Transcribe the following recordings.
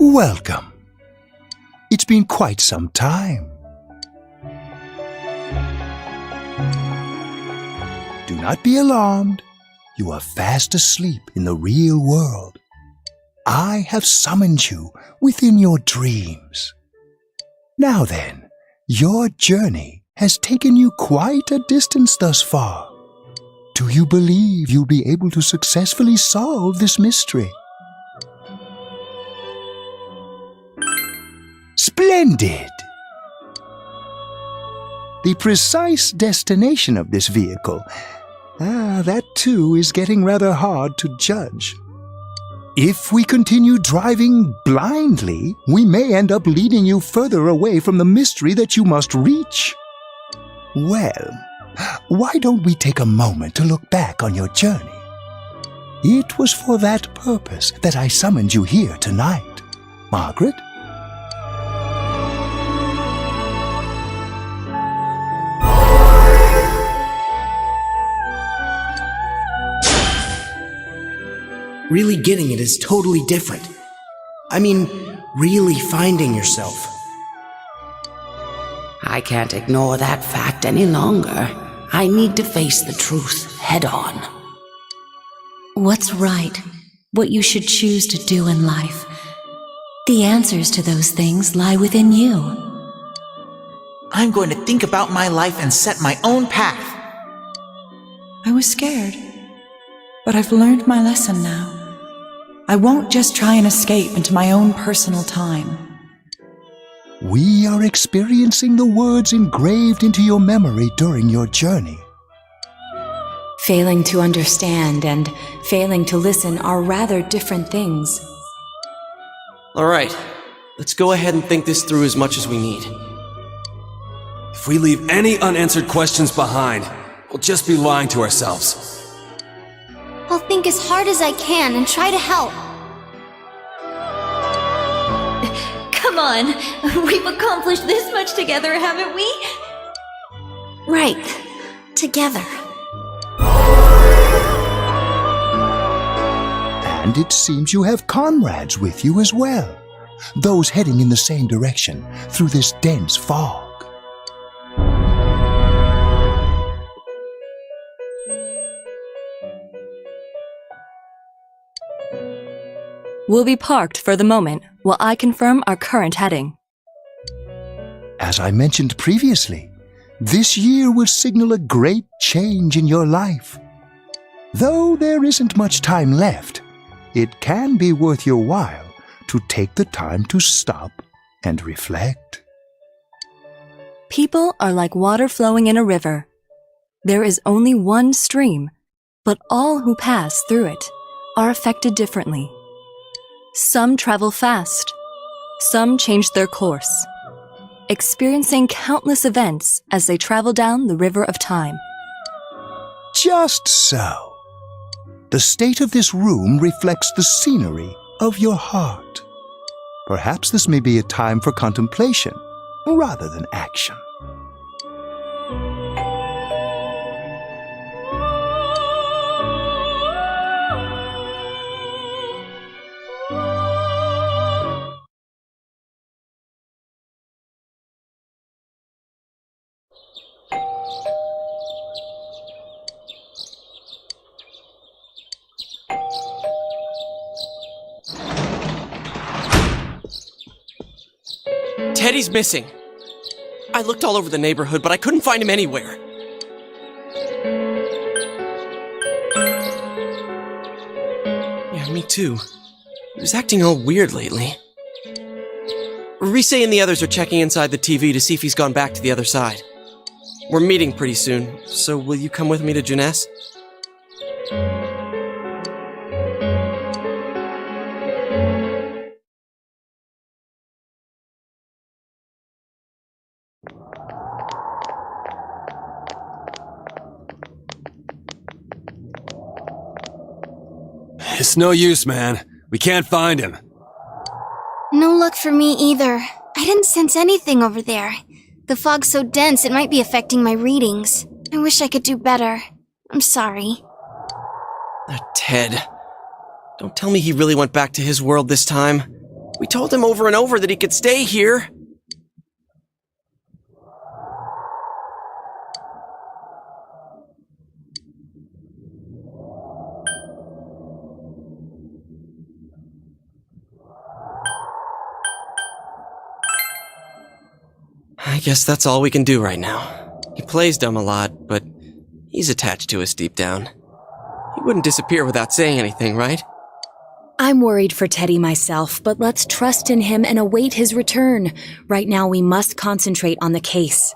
Welcome. It's been quite some time. Do not be alarmed. You are fast asleep in the real world. I have summoned you within your dreams. Now then, your journey has taken you quite a distance thus far. Do you believe you'll be able to successfully solve this mystery? Splendid! The precise destination of this vehicle, that too is getting rather hard to judge. If we continue driving blindly, we may end up leading you further away from the mystery that you must reach. Well, why don't we take a moment to look back on your journey? It was for that purpose that I summoned you here tonight. Margaret? Really getting it is totally different. I mean, really finding yourself. I can't ignore that fact any longer. I need to face the truth head on. What's right? What you should choose to do in life? The answers to those things lie within you. I'm going to think about my life and set my own path. I was scared, but I've learned my lesson now. I won't just try and escape into my own personal time. We are experiencing the words engraved into your memory during your journey. Failing to understand and failing to listen are rather different things. All right, let's go ahead and think this through as much as we need. If we leave any unanswered questions behind, we'll just be lying to ourselves. I'll think as hard as I can and try to help. Come on, we've accomplished this much together, haven't we? Right, together. And it seems you have comrades with you as well, those heading in the same direction through this dense fog. We'll be parked for the moment while I confirm our current heading. As I mentioned previously, this year will signal a great change in your life. Though there isn't much time left, it can be worth your while to take the time to stop and reflect. People are like water flowing in a river. There is only one stream, but all who pass through it are affected differently. Some travel fast, some change their course, experiencing countless events as they travel down the river of time. Just so. The state of this room reflects the scenery of your heart. Perhaps this may be a time for contemplation rather than action. Teddy's missing. I looked all over the neighborhood, but I couldn't find him anywhere. Yeah, me too. He was acting all weird lately. Rise and the others are checking inside the TV to see if he's gone back to the other side. We're meeting pretty soon, so will you come with me to Jeunesse? It's no use, man. We can't find him. No luck for me either. I didn't sense anything over there. The fog's so dense it might be affecting my readings. I wish I could do better. I'm sorry. Ted. Don't tell me he really went back to his world this time. We told him over and over that he could stay here. I guess that's all we can do right now. He plays dumb a lot, but he's attached to us deep down. He wouldn't disappear without saying anything, right? I'm worried for Teddy myself, but let's trust in him and await his return. Right now we must concentrate on the case.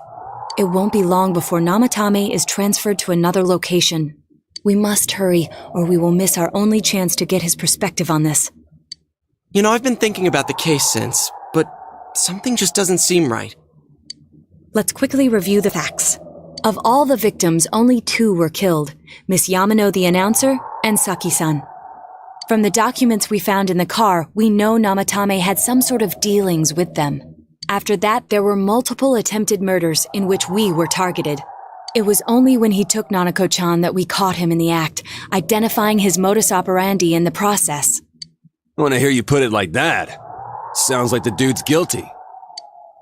It won't be long before Namatame is transferred to another location. We must hurry, or we will miss our only chance to get his perspective on this. You know, I've been thinking about the case since, but something just doesn't seem right. Let's quickly review the facts. Of all the victims, only 2 were killed, Miss Yamano the announcer and Saki-san. From the documents we found in the car, we know Namatame had some sort of dealings with them. After that, there were multiple attempted murders in which we were targeted. It was only when he took Nanako-chan that we caught him in the act, identifying his modus operandi in the process. When I hear you put it like that, sounds like the dude's guilty.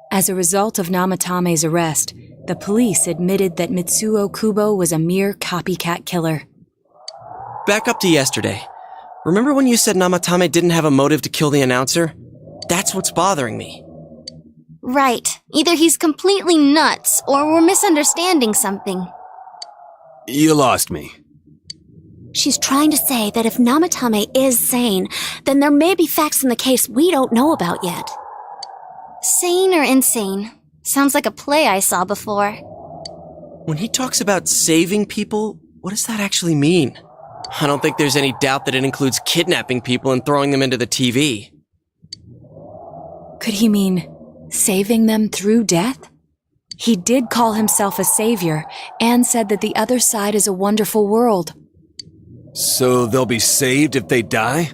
As a result of Namatame's arrest, the police admitted that Mitsuo Kubo was a mere copycat killer. Back up to yesterday. Remember when you said Namatame didn't have a motive to kill the announcer? That's what's bothering me. Right. Either he's completely nuts, or we're misunderstanding something. You lost me. She's trying to say that if Namatame is sane, then there may be facts in the case we don't know about yet. Sane or insane? Sounds like a play I saw before. When he talks about saving people, what does that actually mean? I don't think there's any doubt that it includes kidnapping people and throwing them into the TV. Could he mean saving them through death? He did call himself a savior and said that the other side is a wonderful world. So they'll be saved if they die?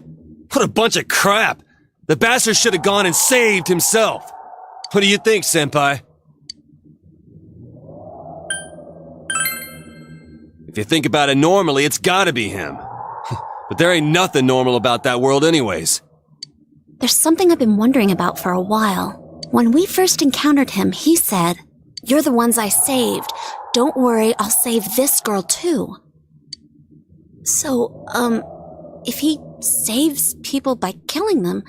What a bunch of crap! The bastard should have gone and saved himself! What do you think, Senpai? If you think about it normally, it's gotta be him. But there ain't nothing normal about that world anyways. There's something I've been wondering about for a while. When we first encountered him, he said, "You're the ones I saved. Don't worry, I'll save this girl too." So, if he saves people by killing them,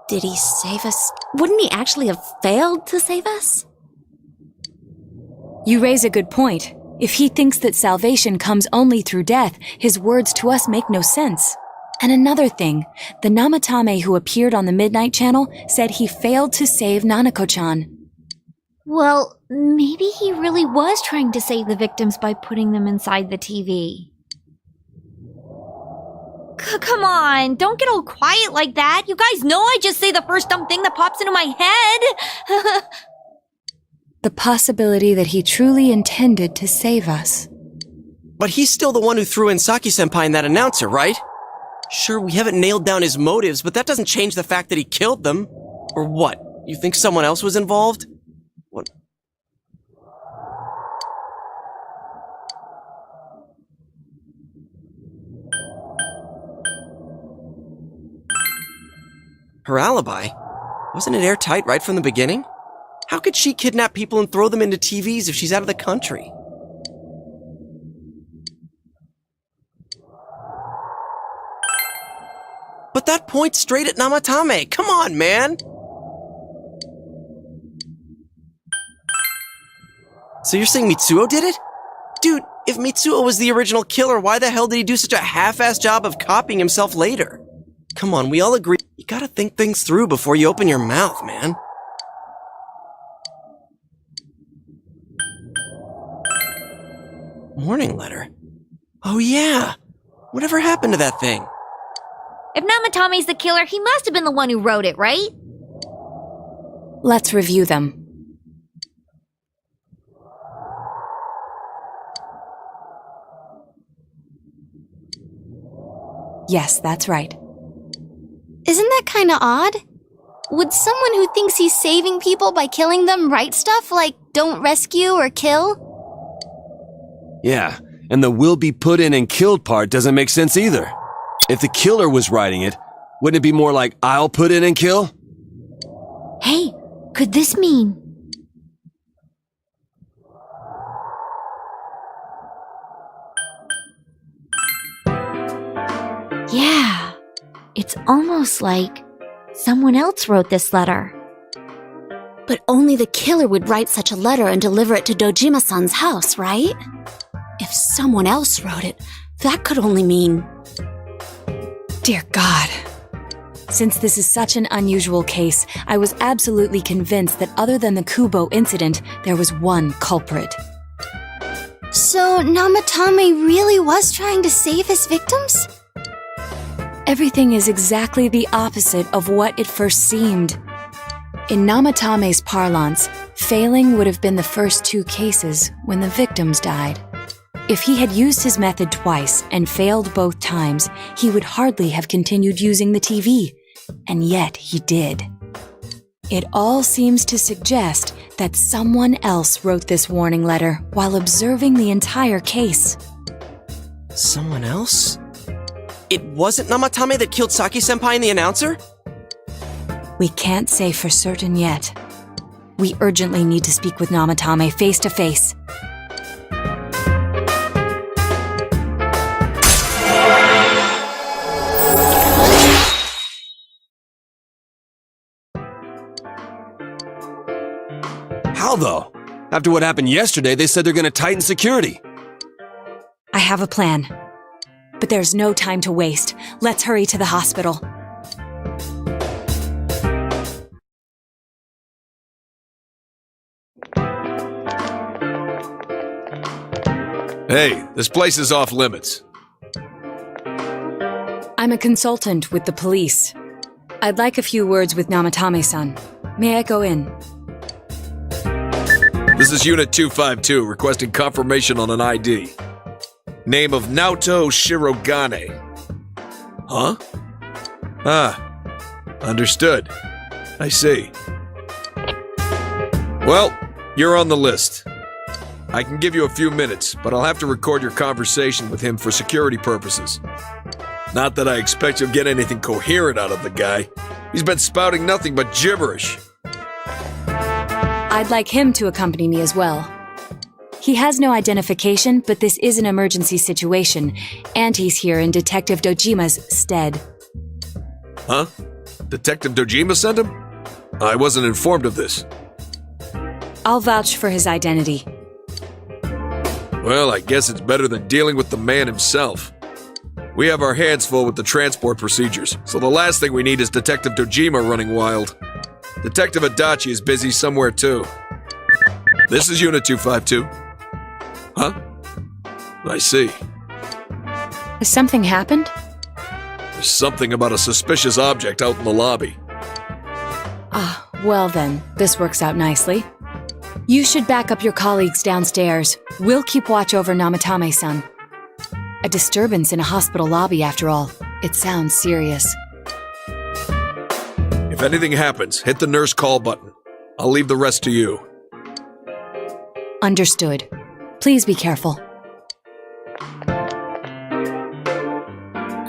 did he save us? Wouldn't he actually have failed to save us? You raise a good point. If he thinks that salvation comes only through death, his words to us make no sense. And another thing, the Namatame who appeared on the Midnight Channel said he failed to save Nanako-chan. Well, maybe he really was trying to save the victims by putting them inside the TV. Come on, don't get all quiet like that. You guys know I just say the first dumb thing that pops into my head. The possibility that he truly intended to save us. But he's still the one who threw in Saki-senpai and that announcer, right? Sure, we haven't nailed down his motives, but that doesn't change the fact that he killed them. Or what? You think someone else was involved? What? Her alibi? Wasn't it airtight right from the beginning? How could she kidnap people and throw them into TVs if she's out of the country? But that points straight at Namatame. Come on, man! So you're saying Mitsuo did it? Dude, if Mitsuo was the original killer, why the hell did he do such a half-assed job of copying himself later? Come on, we all agree. You gotta think things through before you open your mouth, man. Warning letter? Oh yeah! Whatever happened to that thing? If Namatame's the killer, he must have been the one who wrote it, right? Let's review them. Yes, that's right. Isn't that kinda odd? Would someone who thinks he's saving people by killing them write stuff like, "Don't rescue or kill"? Yeah, and the will be put in and killed part doesn't make sense either. If the killer was writing it, Wouldn't it be more like I'll put in and kill? Hey, could this mean... Yeah, it's almost like someone else wrote this letter. But only the killer would write such a letter and deliver it to Dojima-san's house, right? If someone else wrote it, that could only mean... Dear God. Since this is such an unusual case, I was absolutely convinced that other than the Kubo incident, there was one culprit. So, Namatame really was trying to save his victims? Everything is exactly the opposite of what it first seemed. In Namatame's parlance, failing would have been the first 2 cases when the victims died. If he had used his method twice and failed both times, he would hardly have continued using the TV, and yet he did. It all seems to suggest that someone else wrote this warning letter while observing the entire case. Someone else? It wasn't Namatame that killed Saki-senpai and the announcer? We can't say for certain yet. We urgently need to speak with Namatame face to face. How though? After what happened yesterday, they said they're gonna tighten security. I have a plan. But there's no time to waste. Let's hurry to the hospital. Hey, this place is off limits. I'm a consultant with the police. I'd like a few words with Namatame-san. May I go in? This is Unit 252, requesting confirmation on an ID. Name of Naoto Shirogane. Huh? Ah, understood. I see. Well, you're on the list. I can give you a few minutes, but I'll have to record your conversation with him for security purposes. Not that I expect you'll get anything coherent out of the guy. He's been spouting nothing but gibberish. I'd like him to accompany me as well. He has no identification, but this is an emergency situation, and he's here in Detective Dojima's stead. Huh? Detective Dojima sent him? I wasn't informed of this. I'll vouch for his identity. Well, I guess it's better than dealing with the man himself. We have our hands full with the transport procedures, so the last thing we need is Detective Dojima running wild. Detective Adachi is busy somewhere too. This is Unit 252. Huh? I see. Has something happened? There's something about a suspicious object out in the lobby. Ah, well then, this works out nicely. You should back up your colleagues downstairs. We'll keep watch over Namatame-san. A disturbance in a hospital lobby, after all. It sounds serious. If anything happens, hit the nurse call button. I'll leave the rest to you. Understood. Please be careful.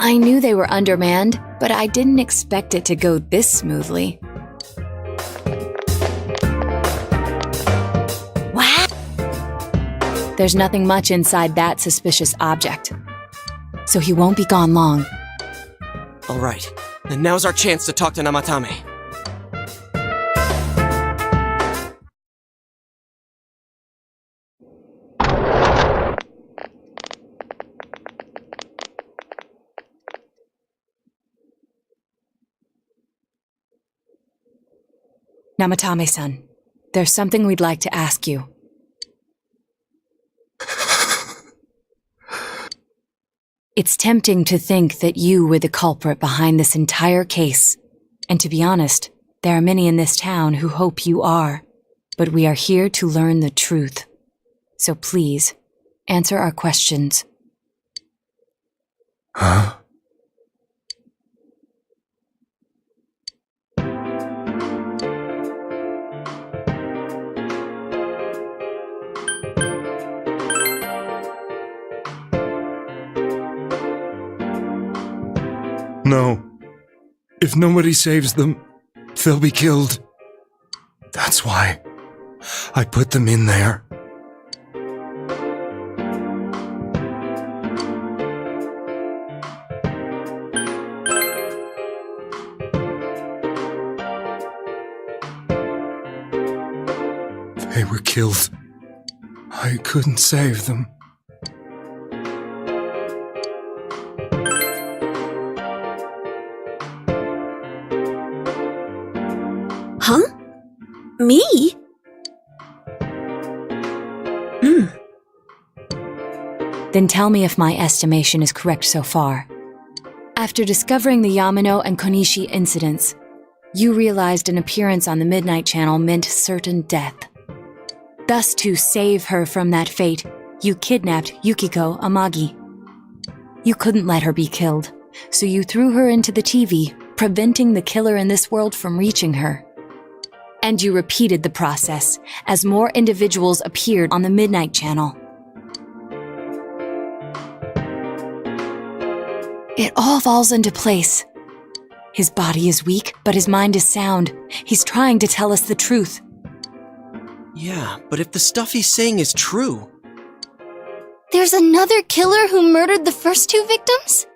I knew they were undermanned, but I didn't expect it to go this smoothly. What? There's nothing much inside that suspicious object. So he won't be gone long. Alright, then now's our chance to talk to Namatame. Namatame-san, there's something we'd like to ask you. It's tempting to think that you were the culprit behind this entire case. And to be honest, there are many in this town who hope you are. But we are here to learn the truth. So please, answer our questions. Huh? No. If nobody saves them, they'll be killed. That's why I put them in there. They were killed. I couldn't save them. Huh? Me? Then tell me if my estimation is correct so far. After discovering the Yamano and Konishi incidents, you realized an appearance on the Midnight Channel meant certain death. Thus, to save her from that fate, you kidnapped Yukiko Amagi. You couldn't let her be killed, so you threw her into the TV, preventing the killer in this world from reaching her. And you repeated the process as more individuals appeared on the Midnight Channel. It all falls into place. His body is weak, but his mind is sound. He's trying to tell us the truth. Yeah, but if the stuff he's saying is true... There's another killer who murdered the first two victims?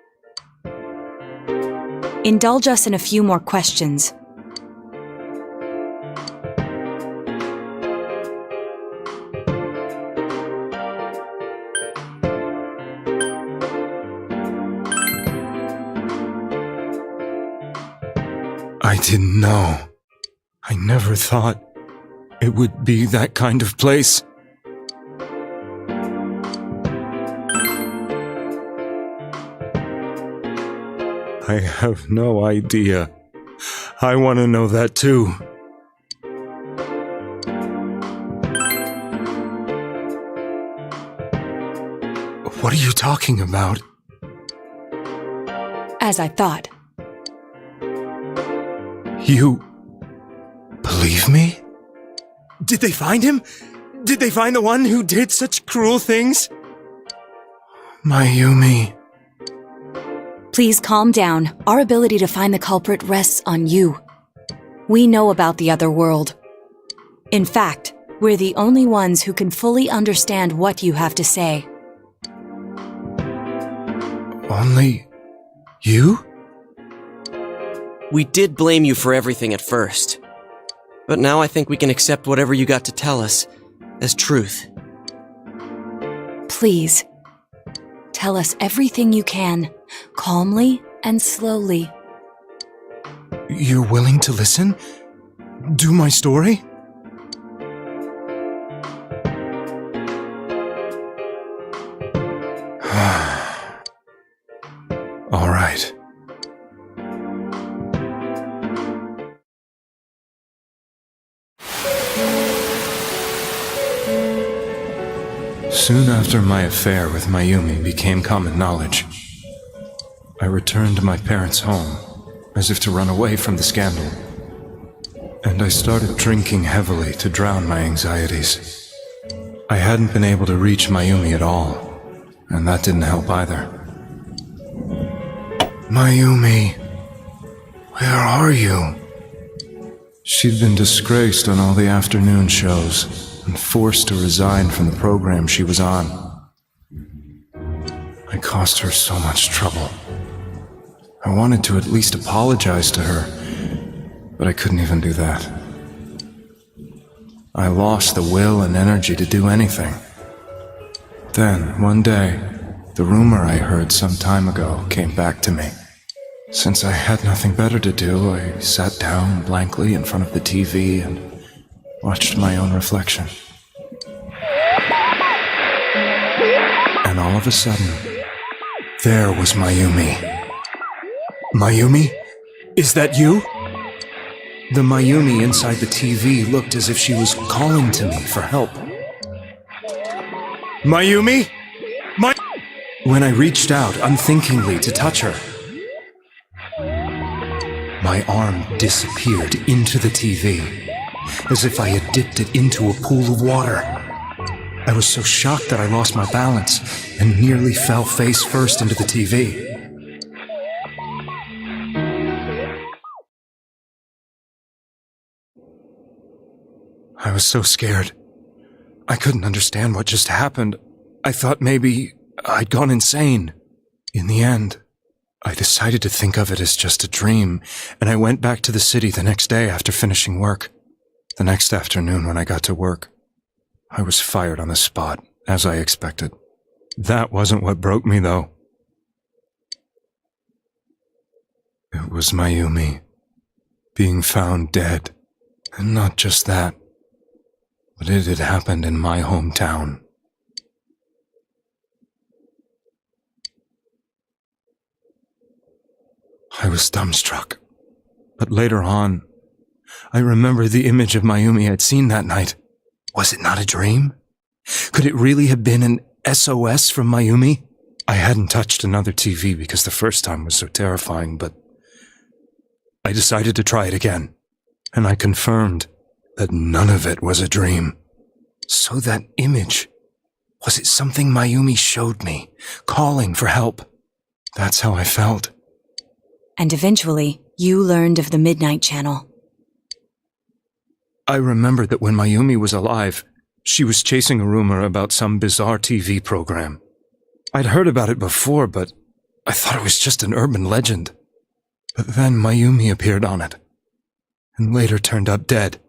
Indulge us in a few more questions. I didn't know. I never thought it would be that kind of place. I have no idea. I want to know that too. What are you talking about? As I thought. You believe me? Did they find him? Did they find the one who did such cruel things? Mayumi. Please calm down. Our ability to find the culprit rests on you. We know about the other world. In fact, we're the only ones who can fully understand what you have to say. Only you? We did blame you for everything at first. But now I think we can accept whatever you got to tell us as truth. Please, tell us everything you can, calmly and slowly. You're willing to listen? Do my story? All right. Soon after my affair with Mayumi became common knowledge, I returned to my parents' home, as if to run away from the scandal. And I started drinking heavily to drown my anxieties. I hadn't been able to reach Mayumi at all, and that didn't help either. Mayumi, where are you? She'd been disgraced on all the afternoon shows, and forced to resign from the program she was on. I caused her so much trouble. I wanted to at least apologize to her, but I couldn't even do that. I lost the will and energy to do anything. Then, one day, the rumor I heard some time ago came back to me. Since I had nothing better to do, I sat down blankly in front of the TV and watched my own reflection. And all of a sudden, there was Mayumi. Mayumi? Is that you? The Mayumi inside the TV looked as if she was calling to me for help. Mayumi? When I reached out unthinkingly to touch her, my arm disappeared into the TV, as if I had dipped it into a pool of water. I was so shocked that I lost my balance and nearly fell face first into the TV. I was so scared. I couldn't understand what just happened. I thought maybe I'd gone insane. In the end, I decided to think of it as just a dream, and I went back to the city the next day after finishing work. The next afternoon when I got to work, I was fired on the spot, as I expected. That wasn't what broke me, though. It was Mayumi being found dead. And not just that, but it had happened in my hometown. I was dumbstruck. But later on, I remembered the image of Mayumi I'd seen that night. Was it not a dream? Could it really have been an SOS from Mayumi? I hadn't touched another TV because the first time was so terrifying, but I decided to try it again, and I confirmed that none of it was a dream. So that image, was it something Mayumi showed me, calling for help? That's how I felt. And eventually, you learned of the Midnight Channel. I remembered that when Mayumi was alive, she was chasing a rumor about some bizarre TV program. I'd heard about it before, but I thought it was just an urban legend. But then Mayumi appeared on it, and later turned up dead.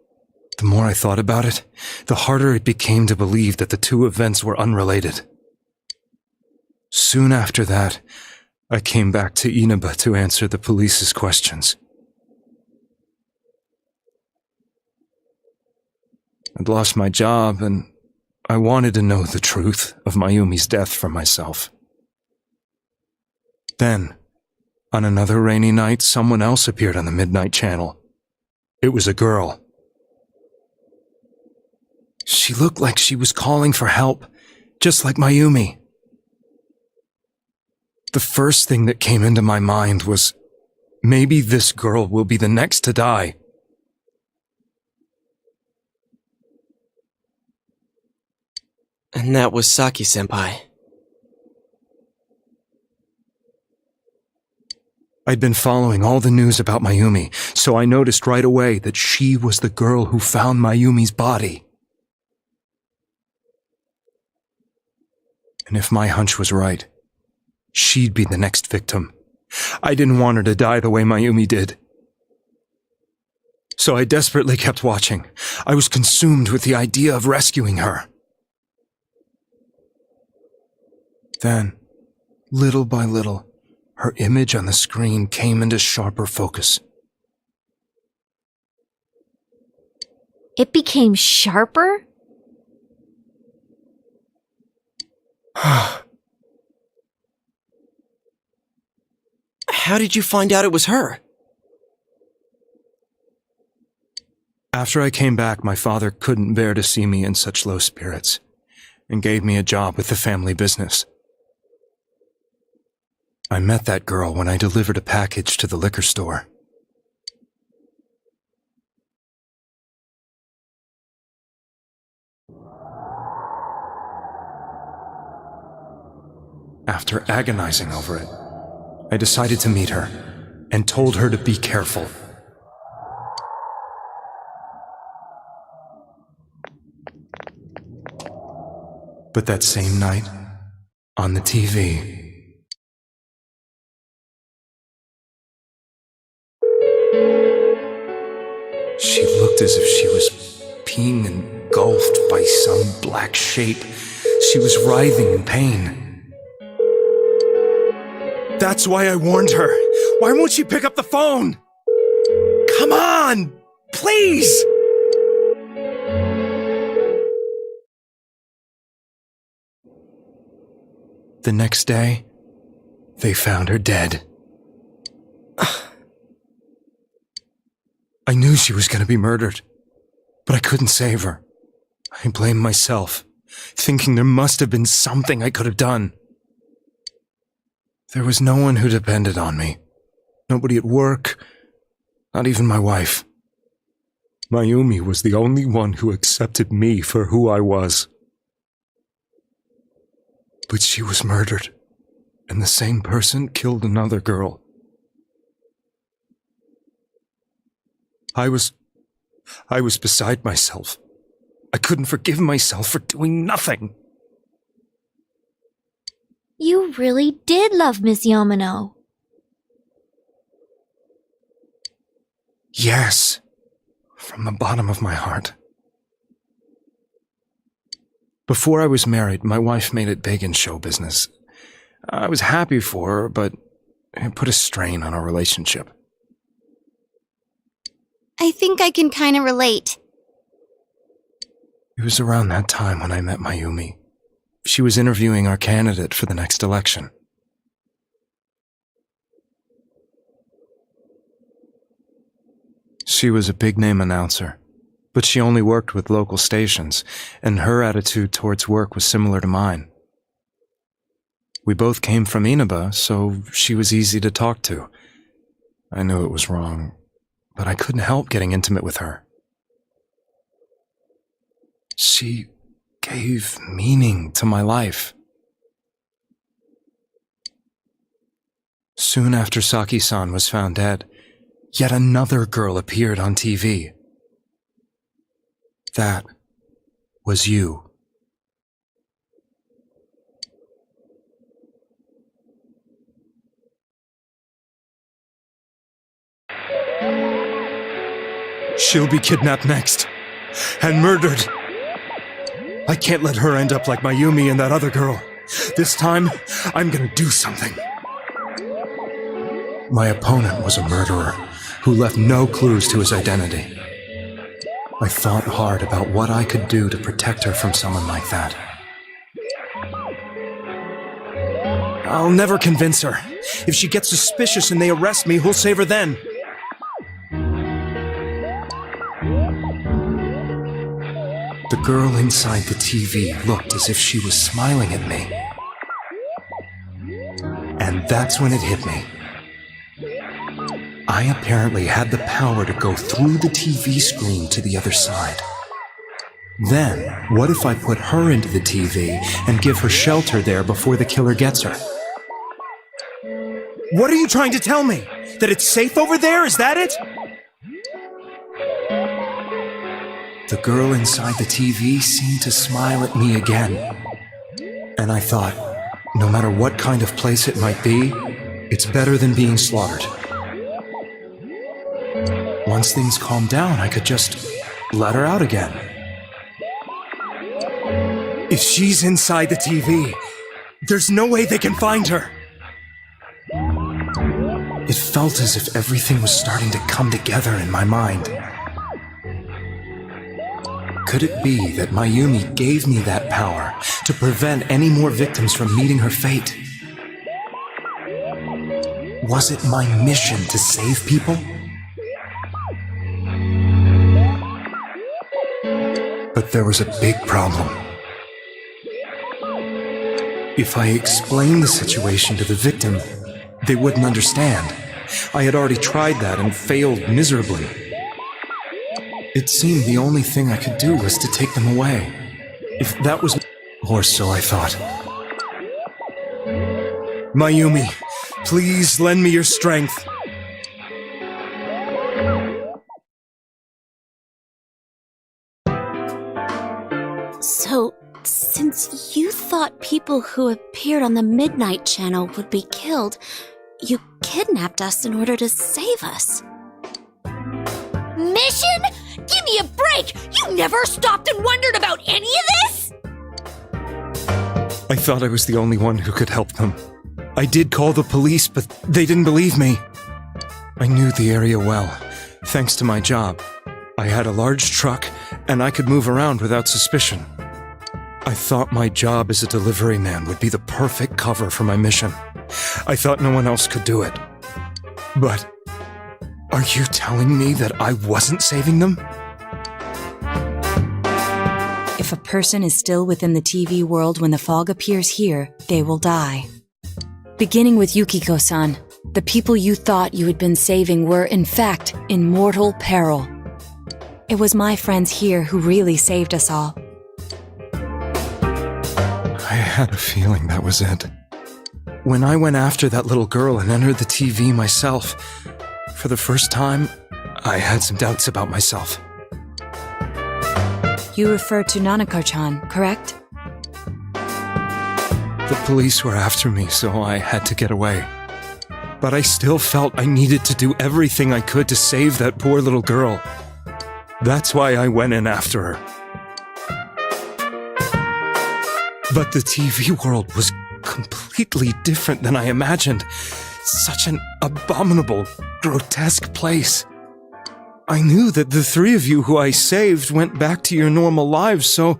The more I thought about it, the harder it became to believe that the two events were unrelated. Soon after that, I came back to Inaba to answer the police's questions. I'd lost my job, and I wanted to know the truth of Mayumi's death for myself. Then, on another rainy night, someone else appeared on the Midnight Channel. It was a girl. She looked like she was calling for help, just like Mayumi. The first thing that came into my mind was, maybe this girl will be the next to die. And that was Saki-senpai. I'd been following all the news about Mayumi, so I noticed right away that she was the girl who found Mayumi's body. And if my hunch was right, she'd be the next victim. I didn't want her to die the way Mayumi did. So I desperately kept watching. I was consumed with the idea of rescuing her. Then, little by little, her image on the screen came into sharper focus. It became sharper? How did you find out it was her? After I came back, my father couldn't bear to see me in such low spirits, and gave me a job with the family business. I met that girl when I delivered a package to the liquor store. After agonizing over it, I decided to meet her and told her to be careful. But that same night, on the TV, she looked as if she was being engulfed by some black shape. She was writhing in pain. That's why I warned her. Why won't she pick up the phone? Come on! Please! The next day, they found her dead. I knew she was going to be murdered, but I couldn't save her. I blamed myself, thinking there must have been something I could have done. There was no one who depended on me. Nobody at work, not even my wife. Mayumi was the only one who accepted me for who I was. But she was murdered, and the same person killed another girl. I was beside myself. I couldn't forgive myself for doing nothing. You really did love Miss Yamano. Yes, from the bottom of my heart. Before I was married, my wife made it big in show business. I was happy for her, but it put a strain on our relationship. I think I can kind of relate. It was around that time when I met Mayumi. She was interviewing our candidate for the next election. She was a big-name announcer, but she only worked with local stations, and her attitude towards work was similar to mine. We both came from Inaba, so she was easy to talk to. I knew it was wrong, but I couldn't help getting intimate with her. She gave meaning to my life. Soon after Saki-san was found dead, yet another girl appeared on TV. That was you. She'll be kidnapped next, and murdered. I can't let her end up like Mayumi and that other girl. This time, I'm gonna do something. My opponent was a murderer who left no clues to his identity. I thought hard about what I could do to protect her from someone like that. I'll never convince her. If she gets suspicious and they arrest me, who'll save her then? The girl inside the TV looked as if she was smiling at me. And that's when it hit me. I apparently had the power to go through the TV screen to the other side. Then, what if I put her into the TV and give her shelter there before the killer gets her? What are you trying to tell me? That it's safe over there? Is that it? The girl inside the TV seemed to smile at me again. And I thought, no matter what kind of place it might be, it's better than being slaughtered. Once things calmed down, I could just let her out again. If she's inside the TV, there's no way they can find her. It felt as if everything was starting to come together in my mind. Could it be that Mayumi gave me that power to prevent any more victims from meeting her fate? Was it my mission to save people? But there was a big problem. If I explained the situation to the victim, they wouldn't understand. I had already tried that and failed miserably. It seemed the only thing I could do was to take them away. If that was... Or so I thought. Mayumi, please lend me your strength. So, since you thought people who appeared on the Midnight Channel would be killed, you kidnapped us in order to save us. Mission? Give me a break! You never stopped and wondered about any of this? I thought I was the only one who could help them. I did call the police, but they didn't believe me. I knew the area well, thanks to my job. I had a large truck, and I could move around without suspicion. I thought my job as a delivery man would be the perfect cover for my mission. I thought no one else could do it. But are you telling me that I wasn't saving them? If a person is still within the TV world when the fog appears here, they will die. Beginning with Yukiko-san, the people you thought you had been saving were, in fact, in mortal peril. It was my friends here who really saved us all. I had a feeling that was it. When I went after that little girl and entered the TV myself, for the first time, I had some doubts about myself. You refer to Nanako-chan, correct? The police were after me, so I had to get away. But I still felt I needed to do everything I could to save that poor little girl. That's why I went in after her. But the TV world was completely different than I imagined. Such an abominable, grotesque place. I knew that the three of you who I saved went back to your normal lives, so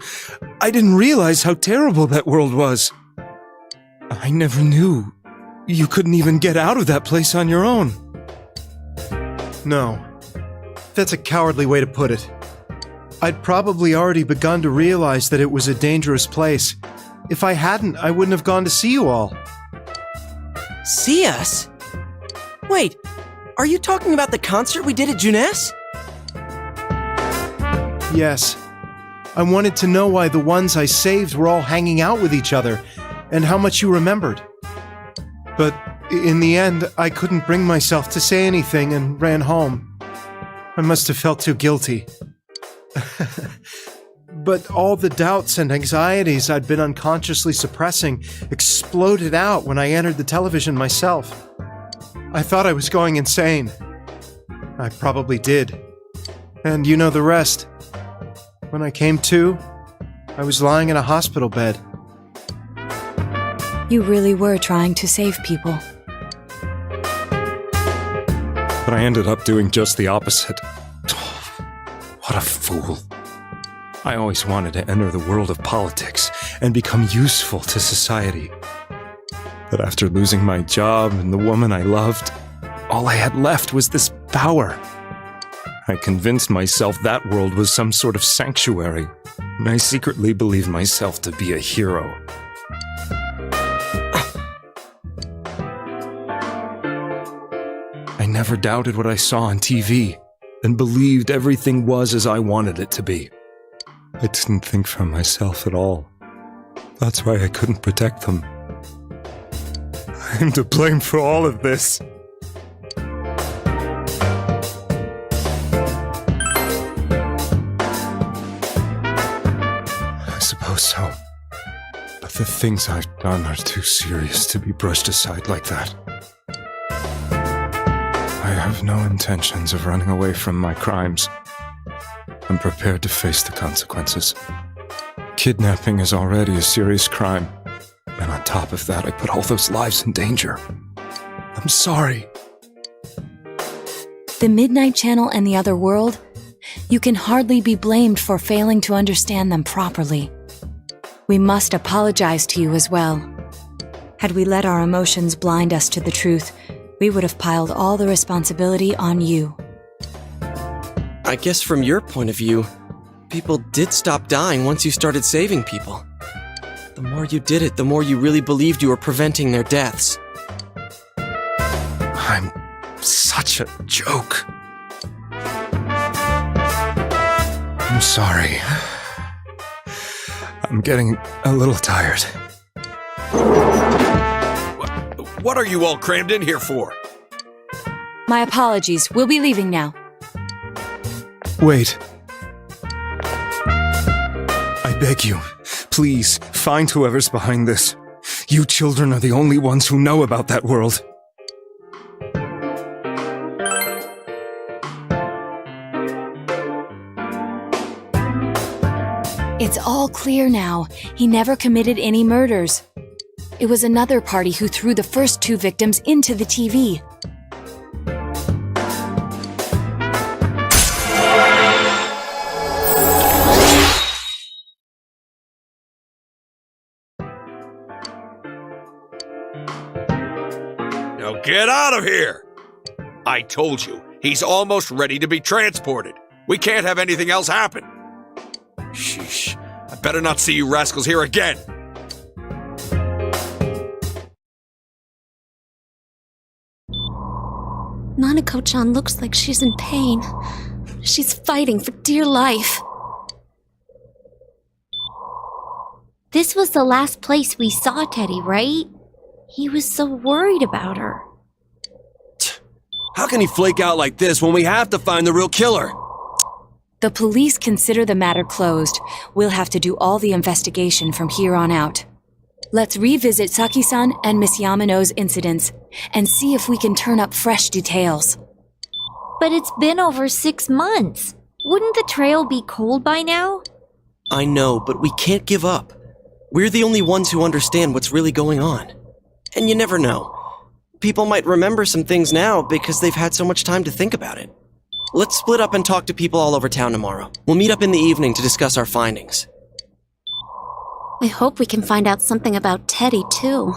I didn't realize how terrible that world was. I never knew you couldn't even get out of that place on your own. No. That's a cowardly way to put it. I'd probably already begun to realize that it was a dangerous place. If I hadn't, I wouldn't have gone to see you all. See us? Wait, are you talking about the concert we did at Juness? Yes. I wanted to know why the ones I saved were all hanging out with each other, and how much you remembered. But in the end, I couldn't bring myself to say anything and ran home. I must have felt too guilty. But all the doubts and anxieties I'd been unconsciously suppressing exploded out when I entered the television myself. I thought I was going insane. I probably did. And you know the rest. When I came to, I was lying in a hospital bed. You really were trying to save people. But I ended up doing just the opposite. What a fool. I always wanted to enter the world of politics and become useful to society. But after losing my job and the woman I loved, all I had left was this power. I convinced myself that world was some sort of sanctuary, and I secretly believed myself to be a hero. I never doubted what I saw on TV, and believed everything was as I wanted it to be. I didn't think for myself at all. That's why I couldn't protect them. I'm to blame for all of this. I suppose so. But the things I've done are too serious to be brushed aside like that. I have no intentions of running away from my crimes. I'm prepared to face the consequences. Kidnapping is already a serious crime, and on top of that, I put all those lives in danger. I'm sorry. The Midnight Channel and the other world? You can hardly be blamed for failing to understand them properly. We must apologize to you as well. Had we let our emotions blind us to the truth, we would have piled all the responsibility on you. I guess from your point of view, people did stop dying once you started saving people. The more you did it, the more you really believed you were preventing their deaths. I'm such a joke. I'm sorry. I'm getting a little tired. What are you all crammed in here for? My apologies. We'll be leaving now. Wait. I beg you, please, find whoever's behind this. You children are the only ones who know about that world. It's all clear now. He never committed any murders. It was another party who threw the first two victims into the TV. Now get out of here! I told you, he's almost ready to be transported. We can't have anything else happen. Sheesh. I better not see you rascals here again. Nanako-chan looks like she's in pain. She's fighting for dear life. This was the last place we saw Teddy, right? He was so worried about her. How can he flake out like this when we have to find the real killer? The police consider the matter closed. We'll have to do all the investigation from here on out. Let's revisit Saki-san and Miss Yamano's incidents and see if we can turn up fresh details. But it's been over 6 months. Wouldn't the trail be cold by now? I know, but we can't give up. We're the only ones who understand what's really going on. And you never know. People might remember some things now because they've had so much time to think about it. Let's split up and talk to people all over town tomorrow. We'll meet up in the evening to discuss our findings. I hope we can find out something about Teddy, too.